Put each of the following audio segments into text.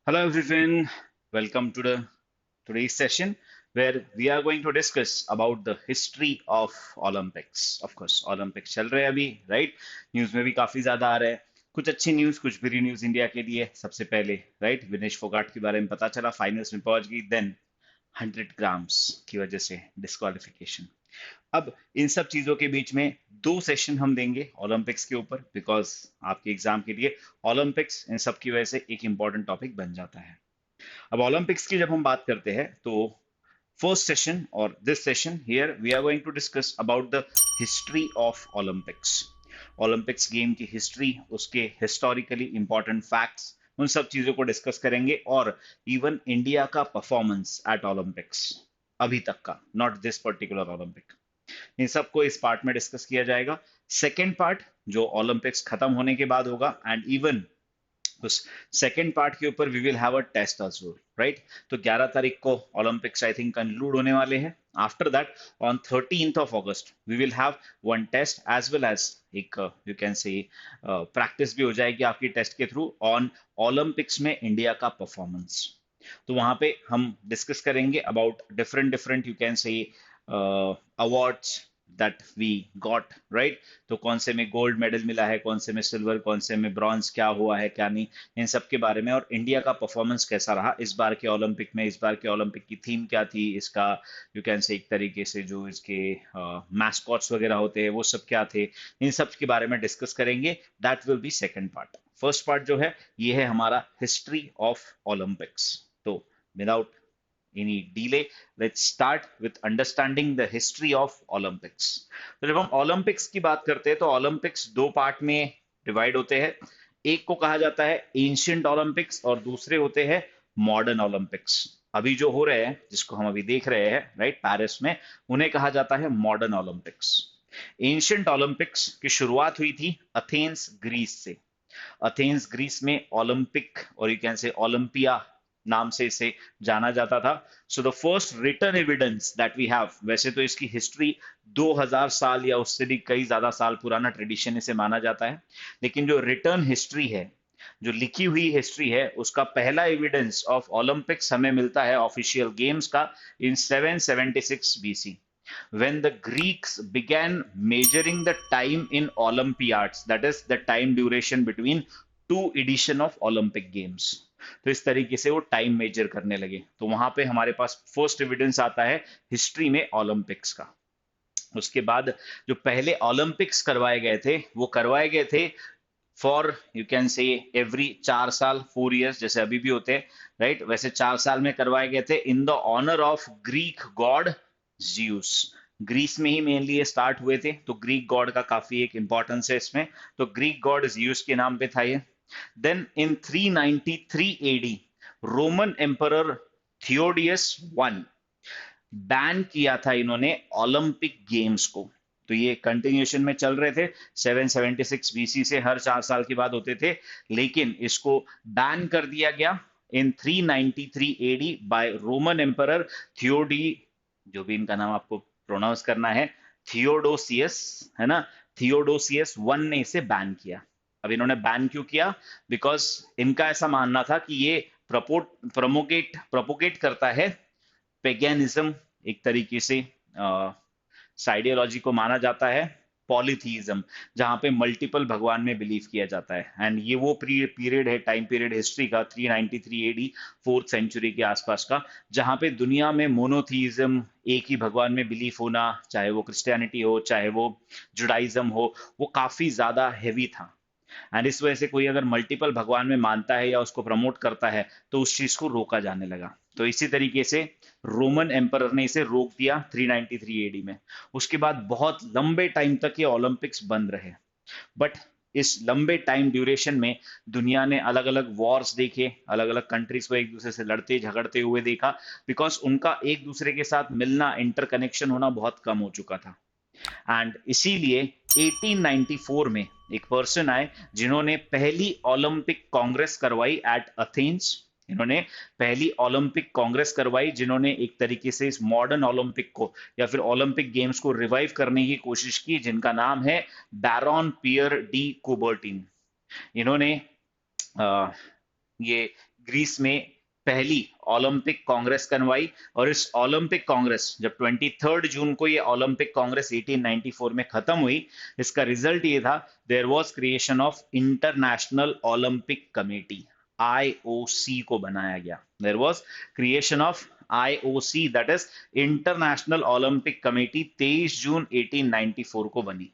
Hello everyone, welcome to the today's session where we are going to discuss about the history of Olympics. Of course, Olympics चल रहे हैं अभी, right? News में भी काफी ज्यादा आ रहा है। कुछ अच्छी न्यूज, कुछ बुरी न्यूज इंडिया के लिए। सबसे पहले, राइट, विनेश फोगाट के बारे में पता चला, फाइनल्स में पहुंच गई। देन 100 ग्राम्स की वजह से डिस्क्वालिफिकेशन। अब इन सब चीजों के बीच में दो सेशन हम देंगे ओलंपिक्स के ऊपर, बिकॉज आपके एग्जाम के लिए ओलंपिक्स इन सब की वजह से एक इंपॉर्टेंट टॉपिक बन जाता है। अब ओलंपिक्स की जब हम बात करते हैं तो फर्स्ट सेशन और this session here we are going to discuss about the history of Olympics. Olympics game की हिस्ट्री, उसके हिस्टोरिकली इंपॉर्टेंट फैक्ट्स, उन सब चीजों को डिस्कस करेंगे। और इवन इंडिया का परफॉर्मेंस एट ओलंपिक्स अभी तक का, नॉट दिस पर्टिकुलर ओलंपिक, इन सबको इस पार्ट में डिस्कस किया जाएगा। सेकेंड पार्ट जो ओलंपिक्स खत्म होने के बाद होगा, एंड इवन उस सेकेंड पार्ट के ऊपर we will have a test also, right? तो 11 तारीख को ओलंपिक्स आई थिंक कंक्लूड होने वाले हैं। After that on 13th of August we will have one test as well as एक यू कैन से प्रैक्टिस भी हो जाएगी आपकी टेस्ट के थ्रू ऑन ओलंपिक्स में इंडिया का परफॉर्मेंस। तो वहां पे हम डिस्कस करेंगे about different different you can say awards that we got, right? तो कौन से में गोल्ड मेडल मिला है, कौन से में सिल्वर, कौन से में ब्रॉन्ज, क्या हुआ है क्या नहीं, इन सब के बारे में। और इंडिया का परफॉर्मेंस कैसा रहा इस बार के ओलंपिक में, इस बार के ओलंपिक की थीम क्या थी इसका, यू कैन से एक तरीके से जो इसके मैस्कॉट्स वगैरह होते हैं वो सब क्या थे, इन सब के बारे में डिस्कस करेंगे। That will be second part. First part जो है ये है हमारा हिस्ट्री ऑफ ओलंपिक्स। तो without any delay, let's start with understanding the history of Olympics. तो जब हम ओलंपिक्स की बात करते हैं तो ओलंपिक्स दो पार्ट में डिवाइड होते हैं। एक को कहा जाता है एंशियंट ओलंपिक्स और दूसरे होते हैं मॉडर्न ओलंपिक्स। अभी जो हो रहे हैं, जिसको हम अभी देख रहे हैं, राइट, पेरिस में, उन्हें कहा जाता है मॉडर्न ओलंपिक्स। एंशियंट ओलंपिक्स की शुरुआत हुई थी अथेंस ग्रीस से। अथेंस ग्रीस में ओलंपिक और यू कैन से ओलंपिया नाम से इसे जाना जाता था। So the first written evidence that we have, वैसे तो इसकी हिस्ट्री 2000 साल या उससे भी कई ज्यादा साल पुराना ट्रेडिशन इसे माना जाता है, लेकिन जो रिटर्न हिस्ट्री है, जो लिखी हुई हिस्ट्री है, उसका पहला एविडेंस ऑफ ओलंपिक्स हमें मिलता है ऑफिशियल गेम्स का इन 776 BC, when the Greeks began measuring the time in Olympiads, that is the time duration between two edition of Olympic Games. तो इस तरीके से वो टाइम मेजर करने लगे। तो वहां पे हमारे पास फर्स्ट एविडेंस आता है हिस्ट्री में ओलंपिक्स का। उसके बाद जो पहले ओलंपिक्स करवाए गए थे वो करवाए गए थे फॉर यू कैन से एवरी 4 साल, 4 इयर्स, जैसे अभी भी होते हैं, राइट? वैसे 4 साल में करवाए गए थे in the honour of Greek god Zeus. Greece में ही मेनली ये स्टार्ट हुए थे, तो ग्रीक गॉड का काफी एक इंपॉर्टेंस है इसमें। तो ग्रीक गॉड ज्यूस के नाम पे था ये। Then in 393 AD Roman emperor Theodosius one ban किया था इन्होंने ओलंपिक गेम्स को। तो ये कंटिन्यूएशन में चल रहे थे, 776 बीसी से हर 4 साल के बाद होते थे, लेकिन इसको बैन कर दिया गया इन 393 एडी बाय रोमन एम्परर थियोडी, जो भी इनका नाम आपको प्रोनाउंस करना है, थियोडोसियस, है ना? थियोडोसियस वन ने इसे बैन किया। अब इन्होंने बैन क्यों किया? बिकॉज इनका ऐसा मानना था कि ये प्रमोगेट प्रोपोगेट करता है पेगेनिज्म, एक तरीके से आइडियोलॉजी को माना जाता है पॉलीथीइज्म, जहां पे मल्टीपल भगवान में बिलीव किया जाता है। एंड ये वो पीरियड है, टाइम पीरियड हिस्ट्री का, 393 एडी, 4th सेंचुरी के आसपास का, जहां पे दुनिया में मोनोथीइज्म, एक ही भगवान में बिलीफ होना, चाहे वो क्रिश्चियनिटी हो चाहे वो जुडाइज्म हो, वो काफी ज्यादा हैवी था। एंड इस वजह से कोई अगर मल्टीपल भगवान में मानता है या उसको प्रमोट करता है तो उस चीज को रोका जाने लगा। तो इसी तरीके से रोमन एम्परर ने इसे रोक दिया 393 एडी में। उसके बाद बहुत लंबे टाइम तक ये ओलंपिक्स बंद रहे। बट इस लंबे टाइम ड्यूरेशन में दुनिया ने अलग अलग वॉर्स देखे, अलग अलग कंट्रीज को एक दूसरे से लड़ते झगड़ते हुए देखा, बिकॉज उनका एक दूसरे के साथ मिलना, इंटरकनेक्शन होना बहुत कम हो चुका था। एंड इसीलिए 1894 में एक पर्सन आए जिन्होंने पहली ओलंपिक कांग्रेस करवाई एट अथेंस। इन्होंने पहली ओलंपिक कांग्रेस करवाई, जिन्होंने एक तरीके से इस मॉडर्न ओलंपिक को या फिर ओलंपिक गेम्स को रिवाइव करने की कोशिश की, जिनका नाम है बैरॉन पियर डी कुबर्टिन। इन्होंने अ, ये ग्रीस में पहली ओलंपिक कांग्रेस करवाई। और इस ओलंपिक कांग्रेस, जब 23 जून को ये ओलंपिक कांग्रेस 1894 में खत्म हुई, इसका रिजल्ट ये था, there was creation of international Olympic committee, IOC को बनाया गया। There was creation of IOC, that is international Olympic committee, 23 June 1894 को बनी।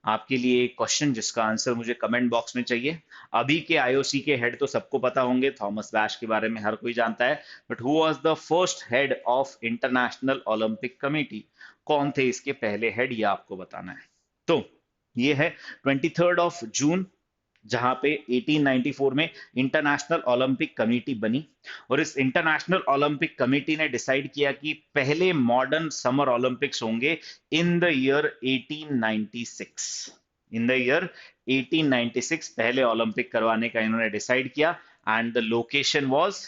आपके लिए एक क्वेश्चन जिसका आंसर मुझे कमेंट बॉक्स में चाहिए। अभी के आईओसी के हेड तो सबको पता होंगे, थॉमस बैश के बारे में हर कोई जानता है, but who was the first head of international Olympic committee? कौन थे इसके पहले हेड, ये आपको बताना है। तो ये है 23 जून, जहां पे 1894 में इंटरनेशनल ओलंपिक कमेटी बनी। और इस इंटरनेशनल ओलंपिक कमेटी ने डिसाइड किया कि पहले मॉडर्न समर ओलंपिक्स होंगे in the year 1896। In the year 1896 पहले ओलंपिक करवाने का इन्होंने डिसाइड किया। And the location was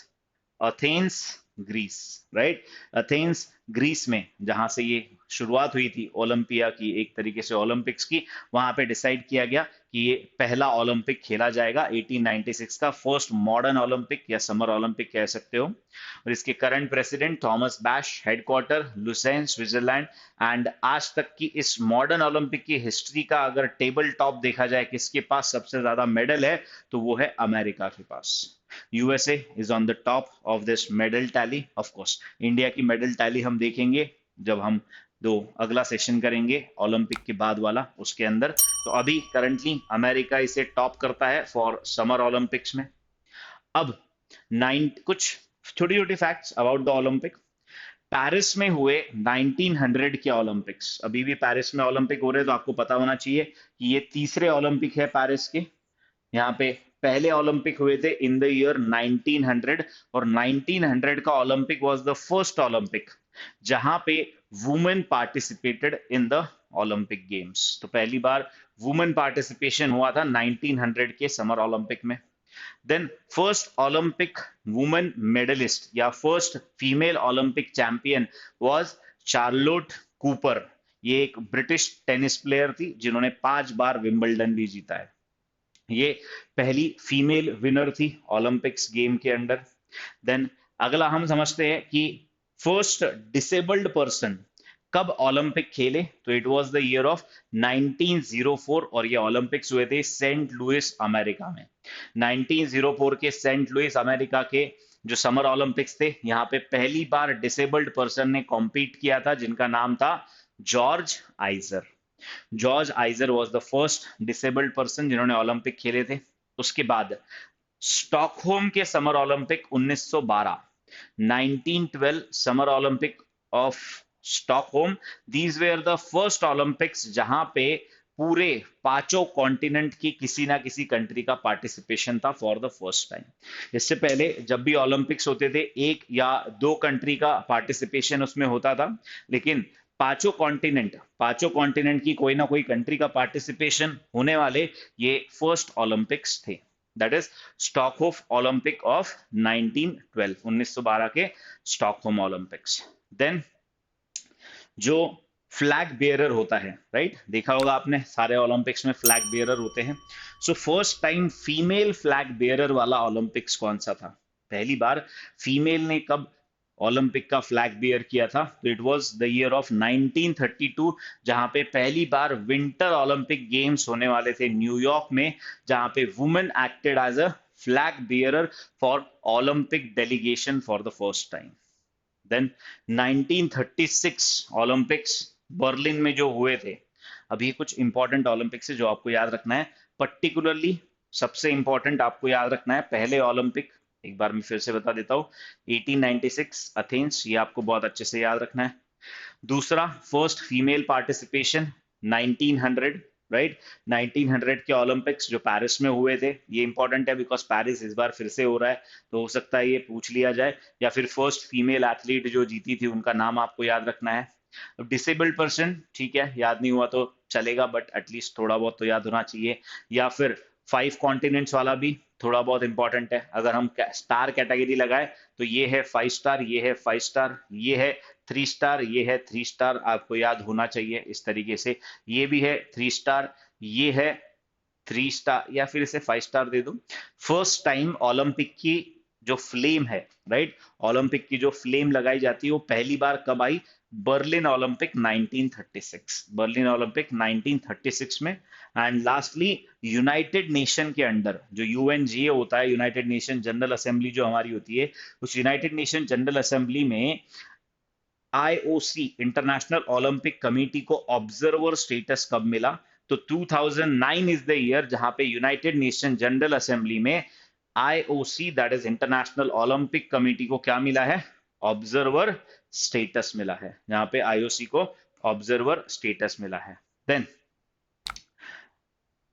Athens, Greece, right. Athens Greece में, जहां से ये शुरुआत हुई थी ओलंपिया की, एक तरीके से ओलंपिक्स की, वहां पे डिसाइड किया गया कि ये पहला ओलंपिक खेला जाएगा, 1896 का फर्स्ट मॉडर्न ओलंपिक या समर ओलंपिक कह सकते हो। और इसके current president Thomas bash, headquarter Lausanne, Switzerland. And आज तक की इस मॉडर्न ओलंपिक की हिस्ट्री का अगर टेबल टॉप देखा जाए, किसके पास सबसे ज्यादा मेडल है, तो वो है अमेरिका के पास। USA is on the top of this medal tally. Of course India की मेडल टैली हम देखेंगे जब हम दो अगला सेशन करेंगे ओलंपिक के बाद वाला, उसके अंदर। तो अभी करंटली अमेरिका इसे टॉप करता है फॉर समर ओलंपिक्स में। अब कुछ छोटी छोटी facts about the Olympic. Paris में हुए 1900 के ओलंपिक्स, अभी भी पेरिस में ओलंपिक हो रहे हैं, तो आपको पता होना चाहिए कि ये तीसरे ओलंपिक है पेरिस के। यहाँ पे पहले ओलंपिक हुए थे इन द ईयर 1900, और 1900 का Olympic was the first Olympic जहां पे women participated in the Olympic games. तो पहली बार वुमेन पार्टिसिपेशन हुआ था 1900 के समर ओलंपिक में। Then first Olympic women medalist या first female Olympic champion was Charlotte Cooper. ये एक ब्रिटिश टेनिस प्लेयर थी जिन्होंने 5 बार विंबलडन भी जीता है। ये पहली फीमेल विनर थी ओलंपिक्स गेम के अंडर। देन अगला हम समझते हैं कि फर्स्ट डिसेबल्ड पर्सन कब ओलंपिक खेले, तो it was the year of 1904, और ये ओलंपिक्स हुए थे सेंट लुइस अमेरिका में। 1904 के सेंट लुइस अमेरिका के जो समर ओलंपिक्स थे, यहाँ पे पहली बार डिसेबल्ड पर्सन ने कॉम्पीट किया था, जिनका नाम था George आइजर। George आइजर was the first disabled person जिन्होंने ओलंपिक खेले थे। उसके बाद स्टॉकहोम के summer Olympic 1912, 1912 summer Olympic of Stockholm, these where the first Olympics जहां पे पूरे पांचों कॉन्टिनेंट की किसी ना किसी कंट्री का पार्टिसिपेशन था फॉर द फर्स्ट टाइम। इससे पहले जब भी ओलंपिक्स होते थे, एक या दो कंट्री का पार्टिसिपेशन उसमें होता था, लेकिन पांचों कॉन्टिनेंट की कोई ना कोई कंट्री का पार्टिसिपेशन होने वाले ये फर्स्ट ओलंपिक्स थे। That is Stockholm Olympic of 1912, 1912 के स्टॉकहोम ओलंपिक्स। देन जो फ्लैग बेयरर होता है, राइट, देखा होगा आपने सारे ओलंपिक्स में फ्लैग बेयरर होते हैं। So first time female flag bearer वाला ओलंपिक्स कौन सा था? पहली बार फीमेल ने कब ओलंपिक का फ्लैग बेयर किया था? तो it was the year of 1932, जहां पे पहली बार विंटर ओलंपिक गेम्स होने वाले थे न्यूयॉर्क में, जहां पे women acted as a flag bearer for Olympic delegation for the first time. Then 1936 Olympics Berlin में जो हुए थे। अभी कुछ इंपॉर्टेंट ओलंपिक्स है जो आपको याद रखना है, पर्टिकुलरली सबसे इंपॉर्टेंट आपको याद रखना है पहले ओलंपिक, एक बार मैं फिर से बता देता हूँ, 1896 अथेंस, ये आपको बहुत अच्छे से याद रखना है। दूसरा, फर्स्ट फीमेल पार्टिसिपेशन 1900, राइट, 1900 के ओलंपिक्स जो पेरिस में हुए थे, ये इंपॉर्टेंट है बिकॉज पेरिस इस बार फिर से हो रहा है, तो हो सकता है ये पूछ लिया जाए। या फिर फर्स्ट फीमेल एथलीट जो जीती थी उनका नाम आपको याद रखना है। डिसेबल्ड पर्सन, ठीक है, याद नहीं हुआ तो चलेगा, बट एटलीस्ट थोड़ा बहुत तो याद होना चाहिए। या फिर 5 कॉन्टिनेंट्स वाला भी थोड़ा बहुत इंपॉर्टेंट है। अगर हम स्टार कैटेगरी लगाए तो ये है 5 स्टार, ये है 5 स्टार, ये है 3 स्टार, ये है 3 स्टार, आपको याद होना चाहिए इस तरीके से। ये भी है 3 स्टार, ये है 3 स्टार, या फिर इसे 5 स्टार दे दूं। फर्स्ट टाइम ओलंपिक की जो फ्लेम है, राइट, ओलंपिक की जो फ्लेम लगाई जाती है वो पहली बार कब आई? बर्लिन ओलंपिक 1936, बर्लिन ओलंपिक 1936 में। एंड लास्टली यूनाइटेड नेशन के अंडर जो यूएनजीए होता है, यूनाइटेड नेशन जनरल असेंबली जो हमारी होती है, उस यूनाइटेड नेशन जनरल असेंबली में आईओसी इंटरनेशनल ओलंपिक कमेटी को ऑब्जर्वर स्टेटस कब मिला? तो 2009 इज द ईयर जहां पे यूनाइटेड नेशन जनरल असेंबली में IOC, that is international Olympic committee को क्या मिला है? ऑब्जर्वर स्टेटस मिला है, जहां पे आईओसी को ऑब्जर्वर स्टेटस मिला है। देन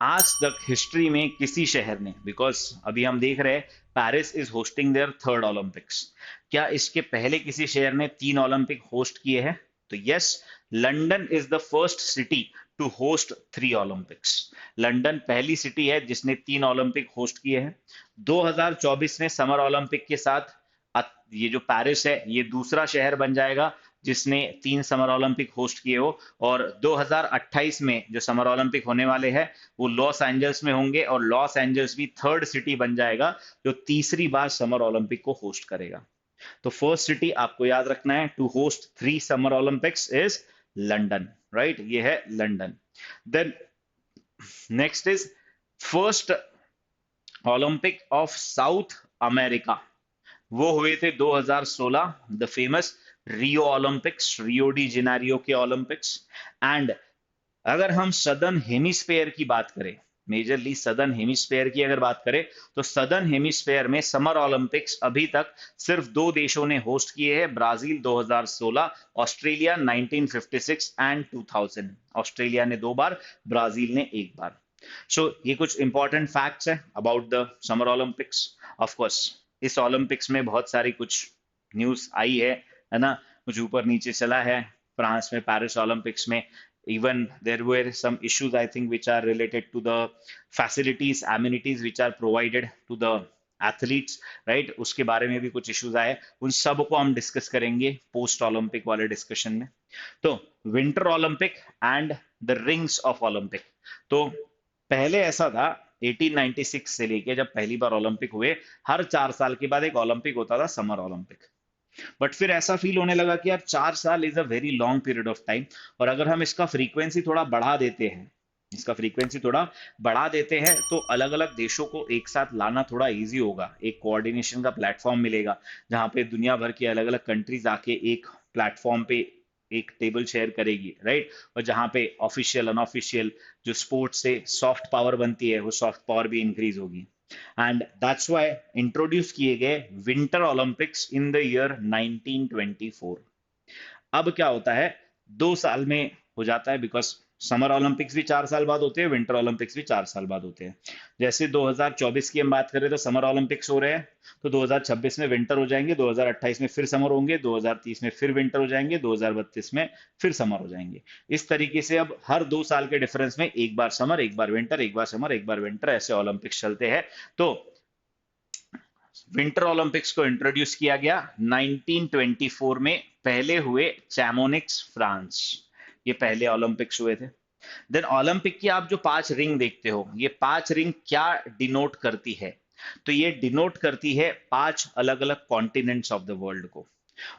आज तक हिस्ट्री में किसी शहर ने, बिकॉज अभी हम देख रहे हैं Paris is hosting there third Olympics, क्या इसके पहले किसी शहर ने 3 ओलंपिक होस्ट किए हैं? तो yes, London is the first city to host 3 Olympics. London पहली सिटी है जिसने 3 ओलंपिक होस्ट किए हैं। 2024 में समर ओलंपिक के साथ ये जो पेरिस है ये दूसरा शहर बन जाएगा जिसने 3 समर ओलंपिक होस्ट किए हो। और 2028 में जो समर ओलंपिक होने वाले हैं वो लॉस एंजल्स में होंगे, और लॉस एंजल्स भी थर्ड सिटी बन जाएगा जो तीसरी बार समर ओलंपिक को होस्ट करेगा। तो फर्स्ट सिटी आपको याद रखना है to host 3 summer Olympics is London, right, ये है London. Then next is first Olympic of South America, वो हुए थे 2016, the famous Rio Olympics, Rio de Janeiro के ओलंपिक्स। एंड अगर हम सदर्न हेमिस्फेयर की बात करें, मेजरली सदर्न हेमिस्फेयर की अगर बात करें, तो सदर्न हेमिस्फेयर में समर ओलंपिक्स अभी तक सिर्फ 2 देशों ने होस्ट किए हैं, ब्राजील 2016, ऑस्ट्रेलिया 1956 एंड 2000। ऑस्ट्रेलिया ने 2 बार, ब्राजील ने 1 बार। सो ये कुछ इंपॉर्टेंट फैक्ट्स है about the summer Olympics. Of course इस ओलंपिक्स में बहुत सारी कुछ न्यूज आई है ना, कुछ ऊपर नीचे चला है। फ्रांस में पेरिस ओलंपिक्स में even there were some issues I think which are related to the facilities, amenities which are provided to the athletes, right, उसके बारे में भी कुछ इश्यूज आए, उन सब को हम डिस्कस करेंगे पोस्ट ओलंपिक वाले डिस्कशन में। तो winter Olympic and the rings of Olympic. तो पहले ऐसा था 1896 से लेके जब पहली बार ओलंपिक हुए, हर 4 साल के बाद एक ओलंपिक होता था, समर ओलंपिक। बट फिर ऐसा फील होने लगा कि यार 4 साल is a very long period of time, और अगर हम इसका फ्रीक्वेंसी थोड़ा बढ़ा देते हैं, इसका फ्रीक्वेंसी थोड़ा बढ़ा देते हैं तो अलग अलग देशों को एक साथ लाना थोड़ा इजी होगा, एक कोऑर्डिनेशन का प्लेटफॉर्म मिलेगा जहां पे दुनिया भर की अलग अलग कंट्रीज आके एक प्लेटफॉर्म पे एक टेबल शेयर करेगी, राइट। और जहां पे ऑफिशियल अनऑफिशियल जो स्पोर्ट्स से सॉफ्ट पावर बनती है वो सॉफ्ट पावर भी इंक्रीज होगी। एंड दैट्स व्हाई इंट्रोड्यूस किए गए winter Olympics in the year 1924। अब क्या होता है, 2 साल में हो जाता है, बिकॉज समर ओलंपिक्स भी 4 साल बाद होते हैं, विंटर ओलंपिक्स भी 4 साल बाद होते हैं। जैसे 2024 की हम बात करें तो समर ओलंपिक्स हो रहे हैं, तो 2026 में विंटर हो जाएंगे, 2028 में फिर समर होंगे, 2030 में फिर विंटर हो जाएंगे, 2032 में फिर समर हो जाएंगे। इस तरीके से अब हर 2 साल के डिफरेंस में एक बार समर, एक बार विंटर, एक बार समर, एक बार विंटर, ऐसे ओलंपिक्स चलते हैं। तो विंटर ओलंपिक्स को इंट्रोड्यूस किया गया 1924 में, पहले हुए चैमोनिक्स, फ्रांस, ये पहले ओलंपिक्स हुए थे। देन ओलंपिक की आप जो 5 रिंग देखते हो, ये 5 रिंग क्या डिनोट करती है? तो ये डिनोट करती है 5 अलग अलग कॉन्टिनेंट्स ऑफ द वर्ल्ड को।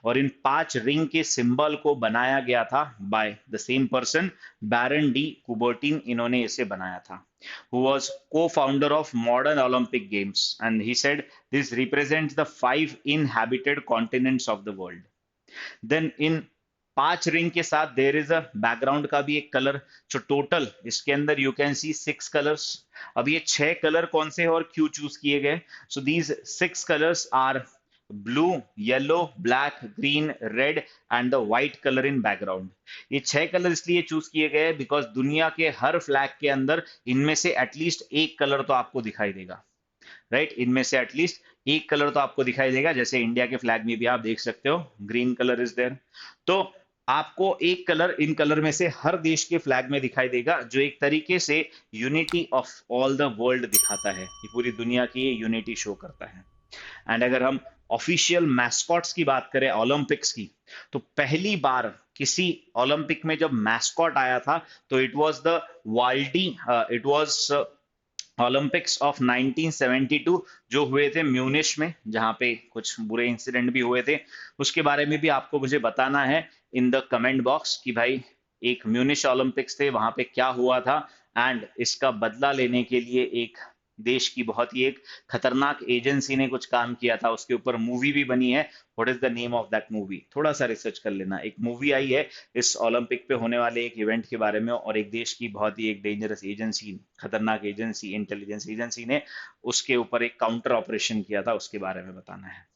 और इन 5 रिंग के सिंबल को बनाया गया था by the same person, Baron de Coubertin, इन्होंने इसे बनाया था, who was co-founder of modern Olympic Games, and he said this represents the 5 inhabited continents of the world. Then in 5 ring के साथ देर इज अ बैकग्राउंड का भी एक colour, जो टोटल इसके अंदर यू कैन सी 6 कलर्स। अब ये 6 कलर कौन से और क्यों चूज किए गए? So these 6 colours are blue, yellow, black, green, red and the white colour in background. ये 6 कलर इसलिए चूज किए गए बिकॉज दुनिया के हर फ्लैग के अंदर इनमें से एटलीस्ट एक कलर तो आपको दिखाई देगा, राइट, इनमें से एटलीस्ट एक कलर तो आपको दिखाई देगा। जैसे इंडिया के फ्लैग में भी आप देख सकते हो ग्रीन कलर इज देयर, तो आपको एक कलर इन कलर में से हर देश के फ्लैग में दिखाई देगा, जो एक तरीके से unity of all the world दिखाता है, ये पूरी दुनिया की यूनिटी शो करता है। एंड अगर हम ऑफिशियल मैस्कॉट्स की बात करें ओलंपिक्स की, तो पहली बार किसी ओलंपिक में जब मैस्कॉट आया था तो it was the Waldi, it was Olympics of 1972 जो हुए थे म्यूनिश में, जहां पे कुछ बुरे इंसिडेंट भी हुए थे, उसके बारे में भी आपको मुझे बताना है इन द कमेंट बॉक्स कि भाई एक म्यूनिश ओलंपिक्स थे, वहां पे क्या हुआ था, एंड इसका बदला लेने के लिए एक देश की बहुत ही एक खतरनाक एजेंसी ने कुछ काम किया था, उसके ऊपर मूवी भी बनी है। What is the name of that movie? थोड़ा सा रिसर्च कर लेना। एक मूवी आई है इस ओलंपिक पे होने वाले एक इवेंट के बारे में, और एक देश की बहुत ही एक डेंजरस एजेंसी, खतरनाक एजेंसी, इंटेलिजेंस एजेंसी ने उसके ऊपर एक काउंटर ऑपरेशन किया था, उसके बारे में बताना है।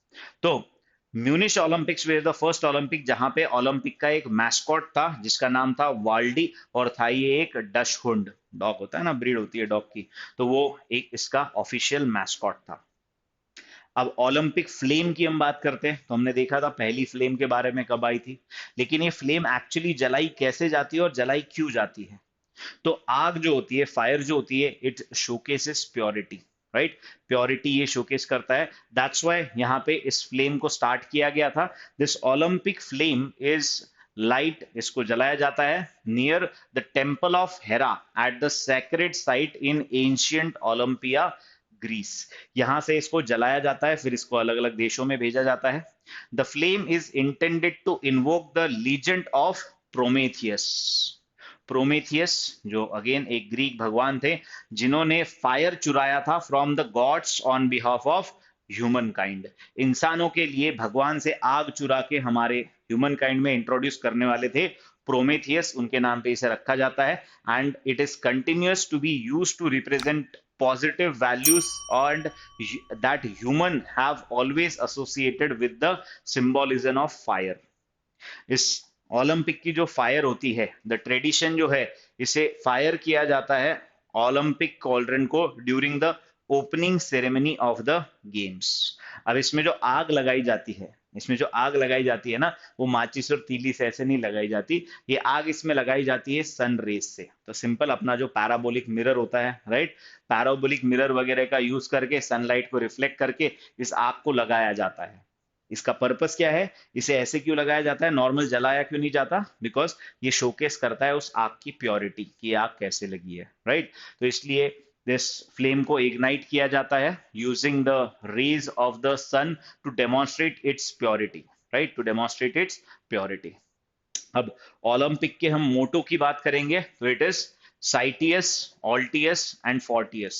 तो म्यूनिश Olympics way the first Olympic जहां पे ओलंपिक का एक मैस्कॉट था जिसका नाम था वाल्डी, और था ये एक डच हुंड, डॉग होता है ना, ब्रीड होती है डॉग की, तो वो एक इसका ऑफिशियल मैस्कॉट था। अब ओलंपिक फ्लेम की हम बात करते हैं, तो हमने देखा था पहली फ्लेम के बारे में कब आई थी, लेकिन ये फ्लेम एक्चुअली जलाई कैसे जाती है और जलाई क्यों जाती है? तो आग जो होती है, फायर जो होती है, it showcases purity, right? Purity ये शोकेस करता है। दैट्स वाई यहाँ पे इस फ्लेम को स्टार्ट किया गया था। This Olympic flame is light, इसको जलाया जाता है near the temple of Hera at the sacred site in ancient Olympia, Greece. यहां से इसको जलाया जाता है, फिर इसको अलग अलग देशों में भेजा जाता है। The flame is intended to invoke the legend of Prometheus. Prometheus जो अगेन एक ग्रीक भगवान थे, जिन्होंने फायर चुराया था from the gods on behalf of humankind. इंसानों के लिए भगवान से आग चुरा के हमारे ह्यूमन काइंड में इंट्रोड्यूस करने वाले थे प्रोमेथियस, उनके नाम पे इसे रखा जाता है। And it is continuous to be use to represent positive values and that human have always associated with the symbolism of fire। इस ओलंपिक की जो फायर होती है, द ट्रेडिशन जो है, इसे फायर किया जाता है ओलंपिक कॉल्ड्रन को during the opening ceremony of the games. अब इसमें जो आग लगाई जाती है, इसमें जो आग लगाई जाती है ना, वो माचिस और तीली से ऐसे नहीं लगाई जाती, ये आग इसमें लगाई जाती है सन रेज से। तो सिंपल अपना जो पैराबोलिक मिरर होता है, राइट, पैराबोलिक मिरर वगैरह का यूज करके सनलाइट को रिफ्लेक्ट करके इस आग को लगाया जाता है। इसका पर्पस क्या है, इसे ऐसे क्यों लगाया जाता है, नॉर्मल जलाया क्यों नहीं जाता? बिकॉज ये शोकेस करता है उस आग की प्योरिटी, कि आग कैसे लगी है, राइट? तो इसलिए दिस फ्लेम को इग्नाइट किया जाता है using the rays of the sun to demonstrate its purity, right, to demonstrate its purity. अब ओलंपिक के हम मोटो की बात करेंगे, तो it is citius, altius and fortius,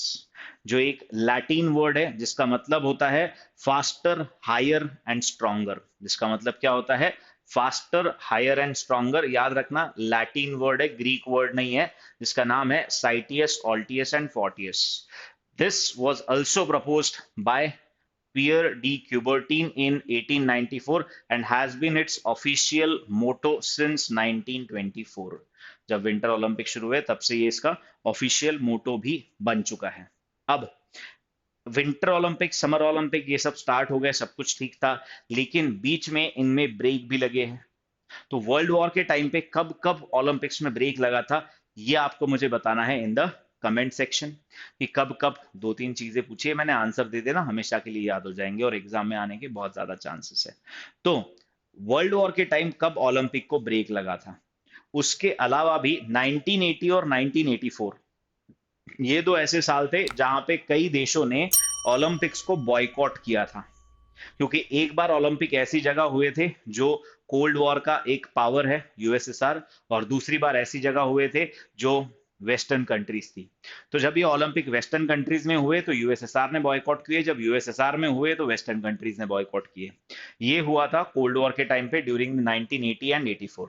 जो एक लैटिन वर्ड है जिसका मतलब होता है फास्टर, हायर एंड स्ट्रॉन्गर। जिसका मतलब क्या होता है? Faster, higher and stronger. याद रखना, लैटिन वर्ड है, ग्रीक वर्ड नहीं है, जिसका नाम है citius, altius and fortius. This was also proposed by Pierre de Coubertin in 1894 and has been its official motto since 1924। जब विंटर ओलंपिक शुरू हुए तब से ये इसका ऑफिशियल मोटो भी बन चुका है। अब विंटर ओलंपिक, समर ओलंपिक, ये सब स्टार्ट हो गए, सब कुछ ठीक था, लेकिन बीच में इनमें ब्रेक भी लगे हैं। तो वर्ल्ड वॉर के टाइम पे कब कब ओलंपिक्स में ब्रेक लगा था, ये आपको मुझे बताना है इन द कमेंट सेक्शन, कि कब कब। दो तीन चीजें पूछिए, मैंने आंसर दे देना, हमेशा के लिए याद हो जाएंगे और एग्जाम में आने के बहुत ज्यादा चांसेस है। तो वर्ल्ड वॉर के टाइम कब ओलंपिक को ब्रेक लगा था? उसके अलावा भी 1980 और 1984, ये दो ऐसे साल थे जहां पे कई देशों ने ओलंपिक्स को बॉयकॉट किया था। क्योंकि एक बार ओलंपिक ऐसी जगह हुए थे जो कोल्ड वॉर का एक पावर है, यूएसएसआर, और दूसरी बार ऐसी जगह हुए थे जो वेस्टर्न कंट्रीज थी। तो जब ये ओलंपिक वेस्टर्न कंट्रीज में हुए तो यूएसएसआर ने बॉयकॉट किए, जब यूएसएसआर में हुए तो वेस्टर्न कंट्रीज ने बॉयकॉट किए। ये हुआ था कोल्ड वॉर के टाइम पे ड्यूरिंग 1980 एंड 84।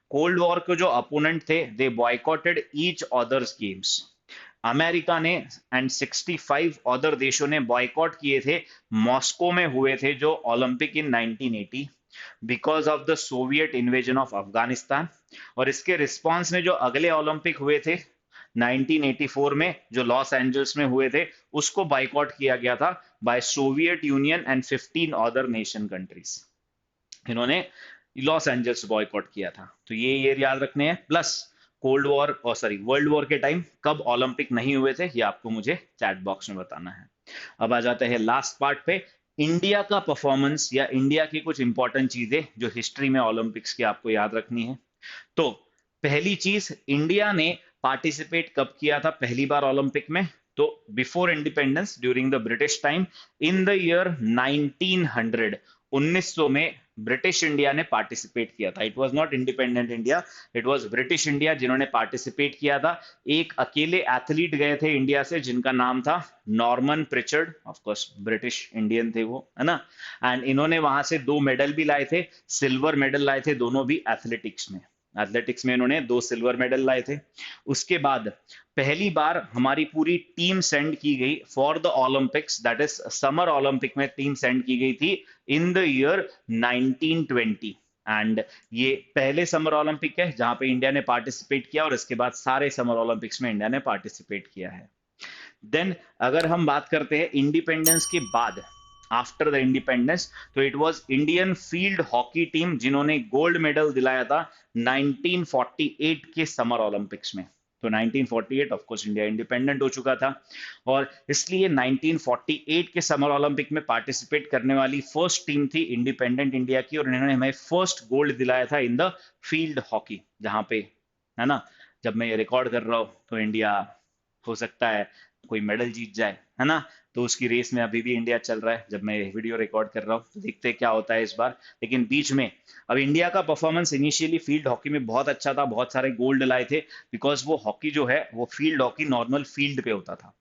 कोल्ड वॉर के जो अपोनेंट थे, they boycotted each others games. America ने एंड 65 अदर देशों ने बॉयकॉट किए थे, मॉस्को में हुए थे जो Olympic in 1980, because of the Soviet invasion of Afghanistan. और इसके रिस्पॉन्स में जो अगले ओलंपिक हुए थे 1984 में, जो लॉस एंजल्स में हुए थे, उसको बाइकॉट किया गया था by Soviet Union and 15 other nation countries. इन्होंने लॉस एंजल्स बॉयकॉट किया था। तो ये ईयर याद रखने हैं। प्लस कोल्ड वॉर और सॉरी वर्ल्ड वॉर के टाइम कब ओलंपिक नहीं हुए थे, ये आपको मुझे चैट बॉक्स में बताना है। अब आ जाते हैं लास्ट पार्ट पे, इंडिया का परफॉर्मेंस या इंडिया की कुछ इंपॉर्टेंट चीजें जो हिस्ट्री में ओलंपिक्स की आपको याद रखनी है। तो पहली चीज, इंडिया ने पार्टिसिपेट कब किया था पहली बार ओलंपिक में? तो before independence during the British time in the year 1900, 1900 में ब्रिटिश इंडिया ने पार्टिसिपेट किया था। It was not independent India, it was British India जिन्होंने पार्टिसिपेट किया था। एक अकेले एथलीट गए थे इंडिया से जिनका नाम था Norman Pritchard, of course British Indian थे वो, है ना। एंड इन्होंने वहां से 2 मेडल भी लाए थे, सिल्वर मेडल लाए थे दोनों भी एथलेटिक्स में। एथलेटिक्स में इन्होंने 2 सिल्वर मेडल लाए थे। उसके बाद पहली बार हमारी पूरी टीम सेंड की गई for the Olympics, that is summer Olympic में टीम सेंड की गई थी इन द ईयर 1920। एंड ये पहले समर ओलंपिक है जहां पे इंडिया ने पार्टिसिपेट किया, और इसके बाद सारे समर ओलंपिक्स में इंडिया ने पार्टिसिपेट किया है। देन अगर हम बात करते हैं इंडिपेंडेंस के बाद, आफ्टर द इंडिपेंडेंस, तो it was Indian field hockey team जिन्होंने गोल्ड मेडल दिलाया था 1948 के समर ओलंपिक्स में। तो 1948 ऑफ कोर्स इंडिया इंडिपेंडेंट हो चुका था, और इसलिए 1948 के समर ओलंपिक में पार्टिसिपेट करने वाली फर्स्ट टीम थी इंडिपेंडेंट इंडिया की, और इन्होंने हमें फर्स्ट गोल्ड दिलाया था इन द फील्ड हॉकी, जहां पे, है ना, जब मैं ये रिकॉर्ड कर रहा हूँ तो इंडिया हो सकता है कोई मेडल जीत जाए, है ना। तो उसकी रेस में अभी भी इंडिया चल रहा है जब मैं ये वीडियो रिकॉर्ड कर रहा हूँ, तो देखते हैं क्या होता है इस बार। लेकिन बीच में अब इंडिया का परफॉर्मेंस इनिशियली फील्ड हॉकी में बहुत अच्छा था, बहुत सारे गोल्ड लाए थे, बिकॉज वो हॉकी जो है वो फील्ड हॉकी नॉर्मल फील्ड पे होता था।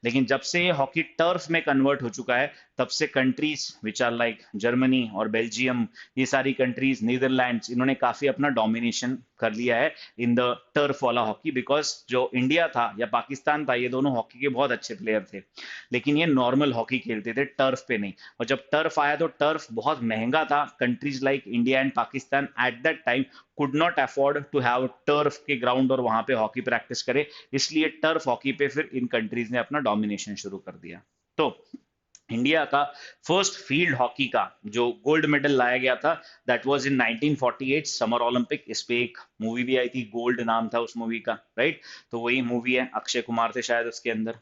लेकिन जब से ये हॉकी टर्फ में कन्वर्ट हो चुका है, तब से countries which are like Germany और बेल्जियम, ये सारी कंट्रीज, नीदरलैंड्स, इन्होंने काफी अपना डोमिनेशन कर लिया है इन द टर्फ वाला हॉकी। बिकॉज जो इंडिया था या पाकिस्तान था, ये दोनों हॉकी के बहुत अच्छे प्लेयर थे, लेकिन ये नॉर्मल हॉकी खेलते थे, टर्फ पे नहीं। और जब टर्फ आया तो टर्फ बहुत महंगा था। Countries like India and Pakistan at that time could not afford to have turf के ग्राउंड और वहां पे हॉकी प्रैक्टिस करे, इसलिए टर्फ हॉकी पे फिर इन कंट्रीज ने अपना डोमिनेशन शुरू कर दिया। तो इंडिया का फर्स्ट फील्ड हॉकी का जो गोल्ड मेडल लाया गया था, that was in 1948 summer Olympic. इस पे एक मूवी भी आई थी, गोल्ड नाम था उस मूवी का, राइट। तो वही मूवी है, अक्षय कुमार थे शायद उसके अंदर।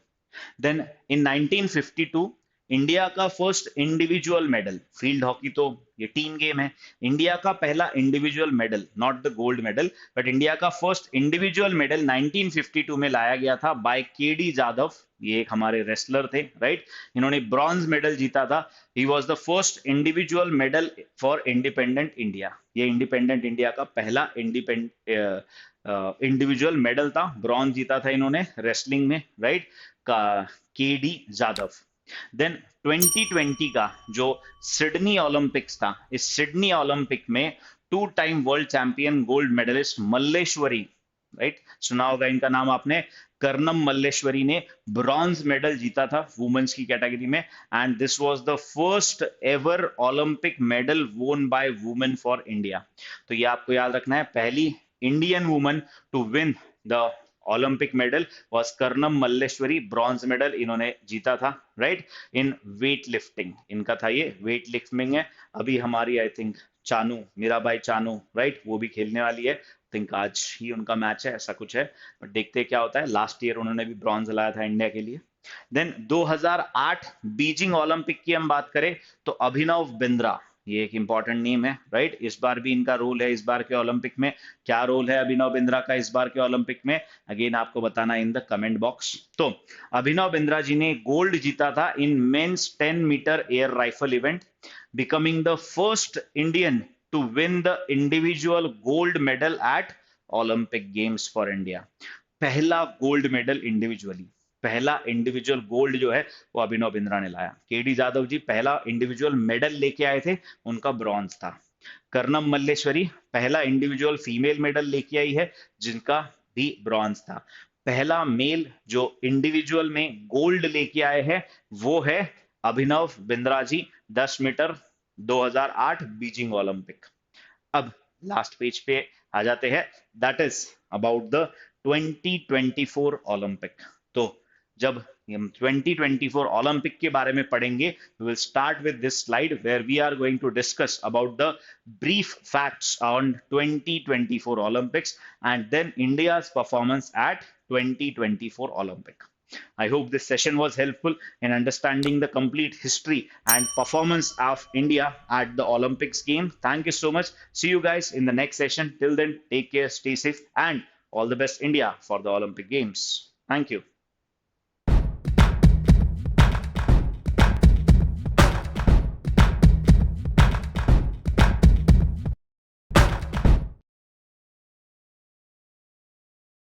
देन इन 1952 इंडिया का first individual medal, field hockey तो ये टीम गेम है, इंडिया का पहला individual medal, not the gold medal, but India का फर्स्ट इंडिविजुअल मेडल 1952 में लाया गया था बाय केडी जादव। ये एक हमारे रेसलर थे, राइट। इन्होंने ब्रॉन्ज मेडल जीता था। He was the first individual medal for independent India. ये इंडिपेंडेंट इंडिया का पहला इंडिविजुअल मेडल था, ब्रॉन्ज जीता था इन्होंने रेसलिंग में, राइट, का केडी जादव। देन 2020 का जो सिडनी ओलंपिक्स था, इस सिडनी ओलंपिक में 2 time world champion gold medalist Malleswari, right, सुना होगा इनका नाम आपने, कर्नम मल्लेश्वरी ने ब्रॉन्ज मेडल जीता था वुमेन्स की कैटेगरी में। And this was the first ever Olympic medal won by women for India. तो ये आपको याद रखना है, पहली Indian woman to win the Olympic medal was Karnam Malleswari, bronze medal इन्होंने जीता था, राइट, इन वेट लिफ्टिंग इनका था, ये वेट लिफ्टिंग है। अभी हमारी I think Chanu, Mirabai Chanu, right, वो भी खेलने वाली है, थिंक आज ही उनका मैच है, ऐसा कुछ है, बट देखते हैं क्या होता है। लास्ट ईयर उन्होंने भी ब्रॉन्ज लाया था इंडिया के लिए। देन 2008 बीजिंग ओलंपिक की हम बात करें तो अभिनव बिंद्रा, ये एक इंपॉर्टेंट नेम है, राइट। इस बार भी इनका रोल है इस बार के ओलंपिक में। क्या रोल है अभिनव बिंद्रा का इस बार के ओलंपिक में, अगेन आपको बताना इन द कमेंट बॉक्स। तो अभिनव बिंद्रा जी ने गोल्ड जीता था in men's 10 metre air rifle event, becoming the first Indian to win the individual gold medal at Olympic Games for India। पहला गोल्ड मेडल इंडिविजुअली, पहला individual gold जो है वो अभिनव बिंद्रा ने लाया। केडी जादव जी पहला इंडिविजुअल मेडल लेके आए थे, उनका ब्रॉन्ज था। कर्नम मल्लेश्वरी पहला इंडिविजुअल फीमेल मेडल लेके आई है, जिनका भी ब्रॉन्ज था। पहला मेल जो इंडिविजुअल में गोल्ड लेके आए हैं वो है Abhinav Bindra ji, 10 metre 2008 Beijing Olympic. अब लास्ट पेज पे आ जाते हैं, that is about the 2024 Olympic. तो जब हम 2024 ओलंपिक के बारे में पढ़ेंगे, we will start with this slide where we are going to discuss about the brief facts on 2024 Olympics and then India's performance at 2024 Olympic. I hope this session was helpful in understanding the complete history and performance of India at the Olympics game. Thank you so much. See you guys in the next session. Till then, take care, stay safe, and all the best, India, for the Olympic Games. Thank you.